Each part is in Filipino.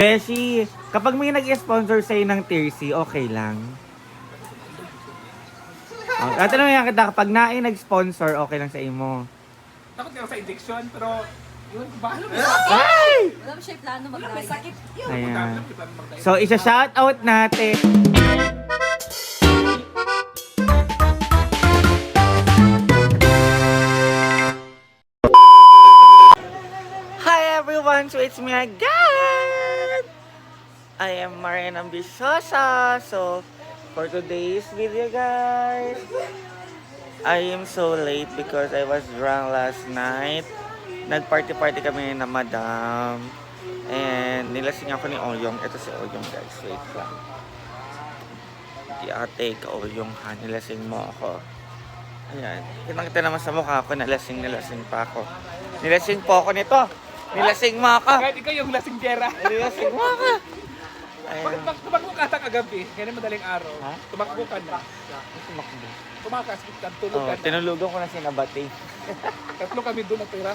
Beshi, kapag may nag-sponsor sa'yo ng Tier C, okay lang. Tatanungin nga kita, kapag naay nag-sponsor, okay lang sa imo. Takot ka sa injection, pero yun, bahala mo. Ay! Wala mo siya plano mag-ride. Sakit. Ayan. So, isa-shoutout natin. Hi everyone! So, it's me again! I am Marian Ambiciosa. So, for today's video, guys, I am so late because I was drunk last night. Nag-party-party kami na madam. And nilasing ako ni Oyong. Ito si Oyong, guys. Wait lang. Di ate, ka-Oyong ha. Nilasing mo ako. Ayan. Kitang-kita naman sa mukha ko. Nilasing pa ako. Nilasing po ako nito. Nilasing mo ako. Kahit ikaw yung lasing pera. Nilasing mo ako. Ayan. Tumakbo ka sa kagabi, kaya madaling araw. Ha? Tumakbo ka na. Tumakbo. Tumakas, tulog Oh, ka na. tinulugan ko na si Nabati. Tatlo kami doon at pera.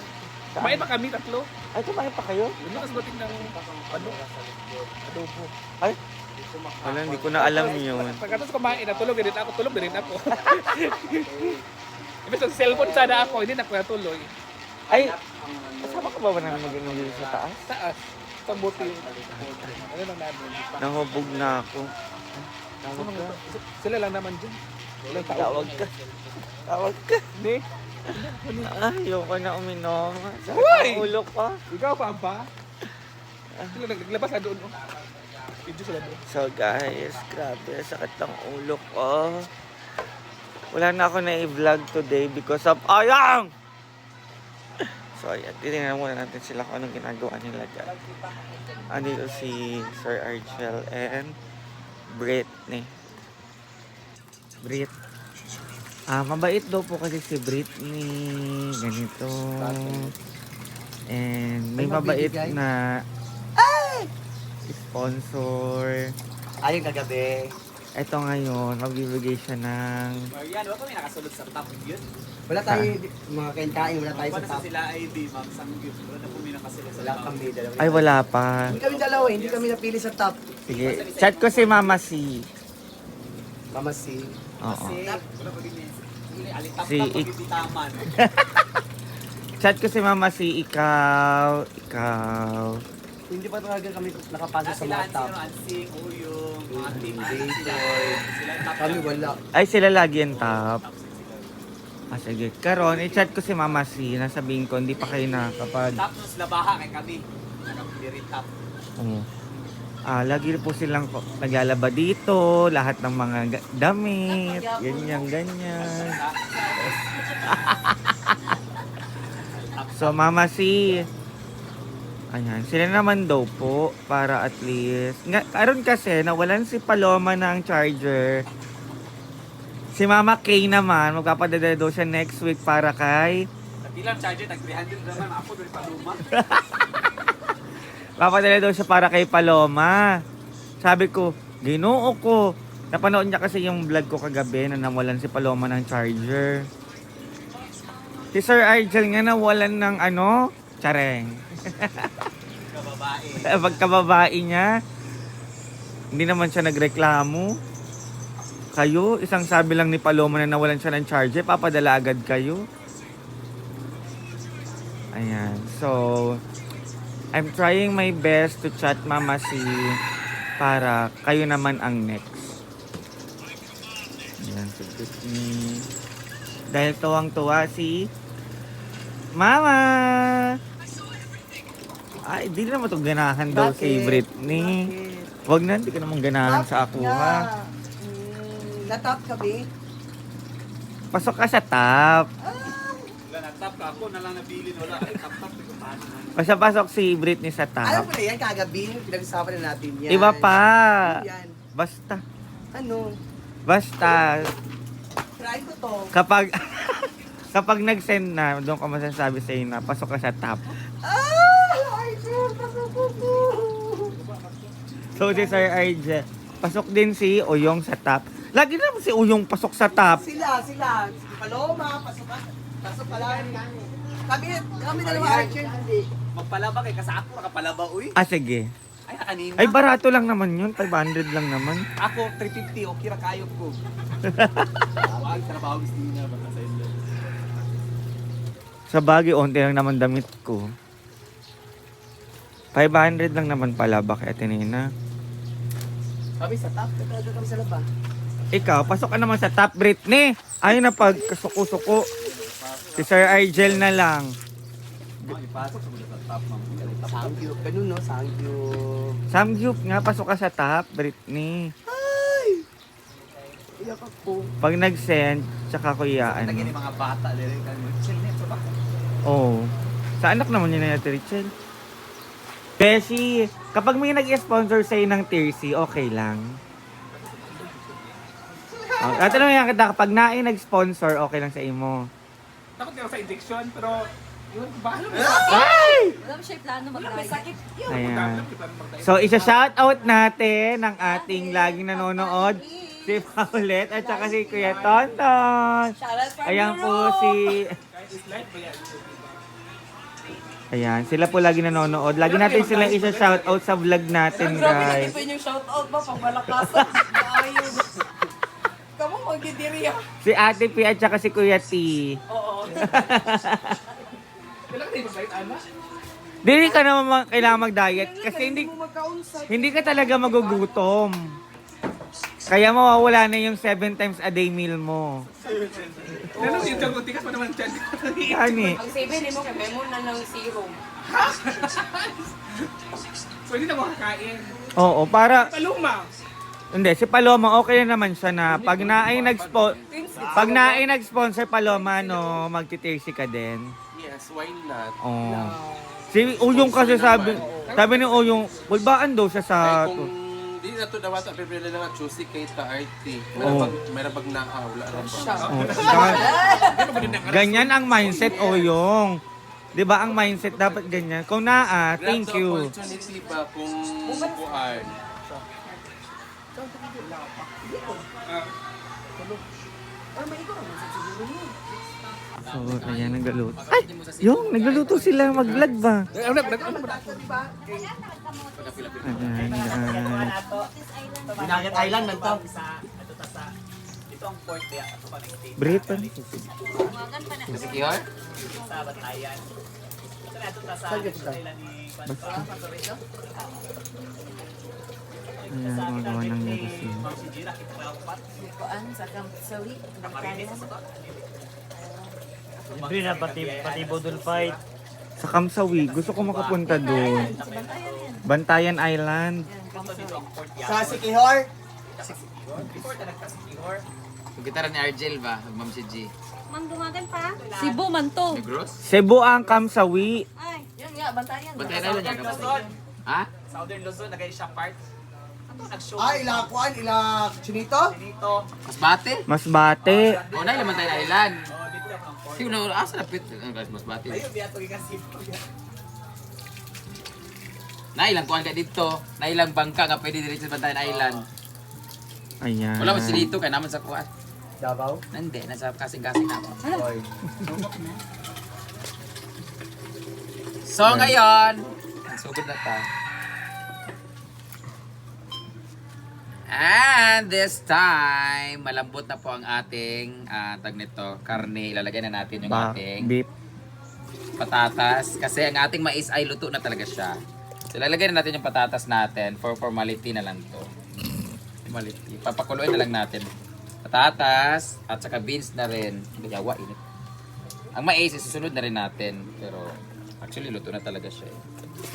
Kumain pa kami, tatlo. Ay, kumain pa kayo? Yun yung kasbating ng adobo. Ay, wala, hindi ko na alam yun. Pagkatapos kumain, tulog din ako, tulog din ako. Ibig sa cellphone sana ako, hindi na ako natuloy. Ay, kasama ka ba namin mag-inom dito sa taas? Taas, sa buti. Ano lang namin. Nahubog na ako. Tawag ka. Sila lang naman dyan. Walang tao. Tawag ka. Tawag ka. Hindi. Ayoko na uminom. Sakit Uy! ang ulo ko. Ikaw pa ba? Sila naglabas na doon. Video sila doon. So guys, grabe, sakit ang ulo ko. Wala na ako na i-vlog today because of Ayang! So ayan, titingnan muna natin sila kung anong ginagawa nila dyan. Andito si Sir Argel and Britney. Mabait daw po kasi si Britney. Ganito. And may mabait na sponsor. Ayun kagabi. Ito ngayon, magbibigay siya ng... Marian, wala kami nakasulod sa top yun. Wala tayo, mga kain-kain, wala tayo Wala sa sa top. sila ID, ma'am, sanggit. Wala na kami nakasulod sa Wala top. kami, dalawa. Ay, wala pa. Hindi kami dalawa, hindi kami napili sa top. Sige, chat ko si Mama C. Mama si. Oo. Wala pa ganyan. Alitap Si na Ik- pagkibitaman. Chat ko si Mama C, ikaw. Hindi pa talaga kami nakapasok sa Sila mga top. Ansing, Uyong, mga team. Jason. Sila yung top. Kami wala. Ay, sila lagi yung top. Sige. Karon, i-chat ko si Mama C. Nasabihin ko, hindi pa kayo nakakapag... Top nung sila baha kay kami. Nakapili rin top. Lagi po silang naglalaba dito, lahat ng mga damit, ganyan. So, Mama C, ayan, sila naman daw po, para at least, karon kasi, nawalan si Paloma ng charger. Si Mama K naman, magpapadala daw siya next week para kay... Ilang charger, tag 300 naman. Ako doon pa luma. Papadala daw siya para kay Paloma. Sabi ko, Ginoo ko. Napanood niya kasi yung vlog ko kagabi na nawalan si Paloma ng charger. Si Sir Argel nga nawalan ng chareng. Kababae. Pagkababae niya, hindi naman siya nagreklamo. Kayo, isang sabi lang ni Paloma na nawalan siya ng charger, papadala agad kayo. Ayan, so... I'm trying my best to chat Mama C para kayo naman ang next. Ayan, so Britney. Dahil tuwang-tuwa si Mama! Ay, di naman itong ganahan daw si Britney. Wag na, di ka naman ganahan sa ako ha. Na-top kami. Pasok ka sa top. Wala na top ka. Ako na lang nabili. Wala. Ay, top. Pasok si Britney sa Alam top. mo na yan, kagabi. Pinag-usapan na natin yan. Iba pa. Yan. Basta. Ano? Basta. Try ko to. Kapag nag-send na, doon ka masasabi sa'yo na pasok ka sa top. So si Sir RJ, pasok din si Uyong sa top. Lagi naman si Uyong pasok sa top. Sila. Si Paloma, pasok ka lang. Kami dalawa, Archer, hindi. Magpalaba kay kasako. Nakapalaba, uy. Sige. Ay, kanina. Ay, barato lang naman yun. 500 lang naman. Ako, 350. Okay ra kayo ko. Wag, trabaho gusto niya. Basta sa inyo. Sa bagay, onti lang naman damit ko. 500 lang naman pala. Bakit, Atenina? Kami sa top. Nagkagawa kami sa laba. Ikaw, pasok ka naman sa top, Britney. Ayaw na pagkasuko-suko. Si Sir Argel na lang. Mga ipasok sa mga top, ma'am. Sangyup. Ganun, no? Sangyup. Samgyup nga, pasok ka sa top, Britney. Iyak ako. Pag nag-send, tsaka kuyaan Lagi mo. ni mga bata. Lili ka. Chill na ito ba? Oo. Sa anak naman yun na natin, Richel. Beshi, kapag may nag-sponsor sa'yo ng Tier C, okay lang. Tatanong yan kita, kapag naay nag-sponsor, okay lang sa imo. Takot ako sa injection, pero yun, bahala mo. Ay! Wala mo siya plano mag-diet. Ayan. So, isa-shoutout natin ang ating laging nanonood, si Paulette at saka si Kuya Tonton. Shoutout for Ayan po si... Ayan, sila po lagi nanonood. Lagi natin sila isa-shoutout sa vlog natin, guys. Grabe yung shoutout ba pag malakasan. Ayun. Kamu magdidiri ah. Si Ate P at saka si Kuya T. Oo. Kailangan tayo mag-diet, Ana? Dili ka naman kailangan mag-diet kasi hindi ka talaga magugutom. Kaya mawawala na yung 7 times a day meal mo. Ano yung tiyan ko? Tikas pa naman tiyan. Yani. Ang sabi ni mo kay Memo na ng serum. So hindi na makakain. Oo, para Paluma. hindi si Paloma okay na naman siya na pag naay nag-sponsor Paloma no, magtitirsi ka din. Yes, why not? Oh. Si Uyong kasi sabi ni Uyong, bulbaan daw siya sa Kung di na to dapat prepare na nga choosy kay ta RT. Oo. May rabag na wala ra ba. Oh, ganyan ang mindset Uyong. 'Di ba ang mindset dapat ganyan? Kung naa, thank Grab the you. opportunity ba kung bukuan. So, ayan, nagluluto. Ay! Yung, nagluluto sila, mag-vlog ba? Ayan, guys. Binagat Island man to. Ito ang port kaya. Ito pa ng Brit pa. Kasi kiyor? sa Batayan. Ito na ito sa nila ni Ayan, gumagawa ng medicine. Ma'am si Jira, kita pa upat. Kuan sa Kamsawi. Kamarinis sa to. Hindi na, pati Bodol Fight. Sa Kamsawi, gusto ko makapunta doon. Sa Bantayan yan. Bantayan Island. Ito dito ang port Sa Sikihor. Before talaga sa Sikihor. Gitara ni Argel ba? Ma'am si G. Mangdumagan pa. Cebu man to. Negros? Cebu ang Kamsawi. Ay, yun nga, Bantayan. Batay na lang Southern yan. Luzon. Ha? Southern Luzon, nagay siya part. Ano nag-show? Ila kuan, ila Chinito. Dito. Masbate? Masbate. O na ilaman tayo na island. Oh, dito ang port. Sino na asa na pit? Ang guys, Masbate. Ayun, biya to gigasip. Na ilang kuan ka dito. Na ilang bangka nga pwede diretso sa Bantayan Island. Ayan. Wala man si dito kay naman sa kuan. Davao. Nande, nasa kasing-kasing na ako. Oy. So ngayon, sugod na ta. And this time, malambot na po ang ating tag nito, karne. Ilalagay na natin yung ating Beef. patatas. Kasi ang ating mais ay luto na talaga siya. So ilalagay na natin yung patatas natin. For formality na lang to. Formality. Papakuluin na lang natin. Patatas at saka beans na rin. Yawa, init. Ang mais, susunod na rin natin. Pero actually, luto na talaga siya.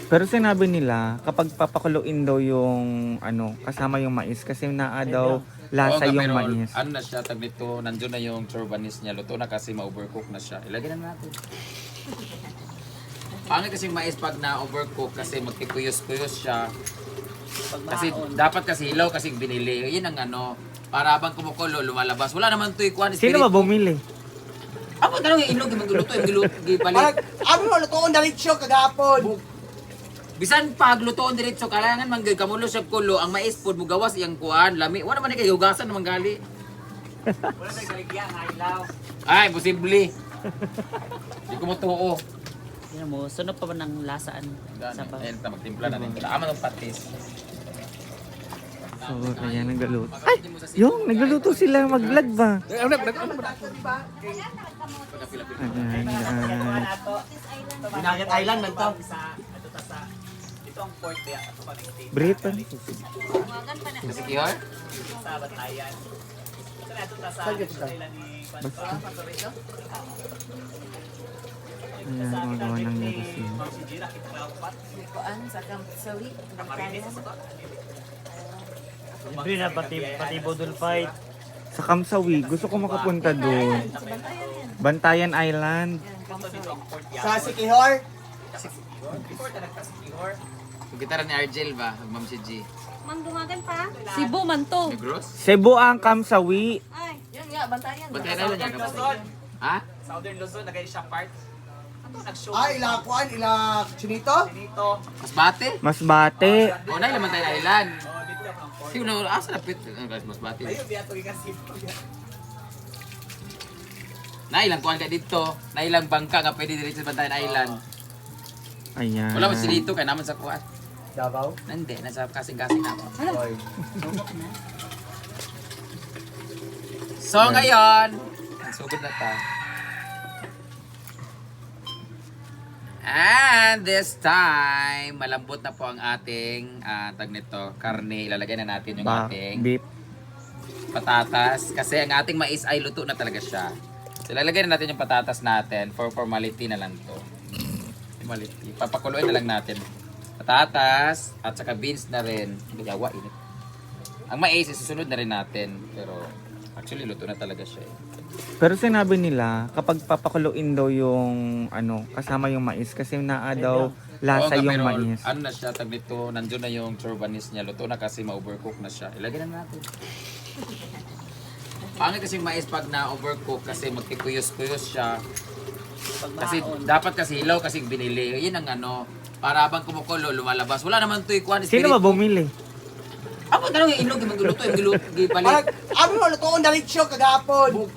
Pero sinabi nila, kapag papakuluin daw yung ano, kasama yung mais kasi naa daw lasa Oo nga, yung pero mais. Ano na siya, tag nito, nandun na yung turbanis niya. Luto na kasi ma-overcook na siya. Ilagay na natin. Pangit kasi yung mais pag na-overcook kasi magkikuyos-kuyos siya. Kasi dapat kasi hilaw kasi binili. Yun ang ano, para habang kumukulo, lumalabas. Wala naman ito ikuan. Sino ba bumili? Ako tanong yung inog, magluto, yung Parang, gibalik. ano mo, lutoon na rin siya kagapon. Bisan pag lutoon diretso, kailangan man gay kamulo sa kulo, ang mais pod mo gawas iyang kuan, lami. Wala man kay hugasan naman gali. Wala tayong kaligyan, hilaw. Ay, posible. Di ko mo tuo. Yan mo, sunod pa ba ng lasaan? Sa ba? Ayun, magtimpla na rin. Tama ng patis. So, ayan, nagluluto. Ay! Yung, nagluluto sila. Mag-vlog ba? Ayan, guys. Binagat Island lang to. Ito ang port kaya ito pa ng Brit pa. Kasi kihor? sa Batayan. Ito na ito sa nila ni Ayan, magawa ng medicine. Ma'am si Jira kita kaupat. Kuan sa Kamsawi. Camarines sa to. Libre na Patibo Dul Fight. Sa Kamsawi, gusto ko makapunta doon. Bantayan Island. Sa Sikihor. Before talaga si Kihor. Gitara ni Argel ba? Ma'am si G. Mangdumagan pa? Cebu man to. Negros? Cebu ang Kamsawi. Ay, yun nga, bantayan. Ba't kaya na yan? Luzon. Ha? Southern Luzon nagay siya part. Ano nag-show? Ila kuan, ila Chinito. Dito. Masbate? Masbate. O na ilaman tayo na island. Oh, dito ang port. Sino na asa na pit? Guys, Masbate. Ayun biya to kasi. Na ilang kuhan ka dito. Na ilang bangka nga pwede dito sa Bantayan Island. Ayan. Wala mo si dito kaya naman sa kuhan. Davao. Nandi, nasa kasing-kasing na ako. Oy. So ngayon, sugod na ta. And this time, malambot na po ang ating tag nito, karne. Ilalagay na natin yung ating Beef. patatas. Kasi ang ating mais ay luto na talaga siya. So, ilalagay na natin yung patatas natin. For formality na lang to. Formality. Papakuluin na lang natin. Patatas at saka beans na rin. Gawa, init. Ang mais, susunod na rin natin. Pero actually, luto na talaga siya. Pero sinabi nila, kapag papakuluin daw yung ano, kasama yung mais kasi naa daw lasa Oo nga, yung pero mais. ano na siya, tag nito, nandun na yung turbanis niya. Luto na kasi ma-overcook na siya. Ilagay na natin. Pangit kasi yung mais pag na-overcook kasi magkikuyos-kuyos siya. Kasi dapat kasi hilaw kasi binili. Yun ang ano, para habang kumukulo, lumalabas. Wala naman ito ikuan. Sino ba bumili? Ako tanong yung inog, yung magluto, yung Parang, gipalit. abi mo, lutoon na show kagapon.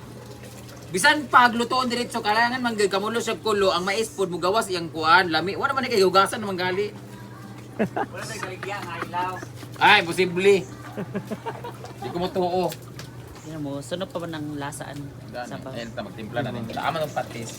Bisan pag lutoon diretso, kailangan man kamulo siya kulo, ang mais pod mo gawas iyang kuan, lami. Wala man kay hugasan naman gali. Wala na galigyan, hilaw. Ay, posible. Di ko mo tuo. Yan mo, sunod pa ba ng lasaan? Sa ba? Ayun, magtimpla na rin. Tama ng patis.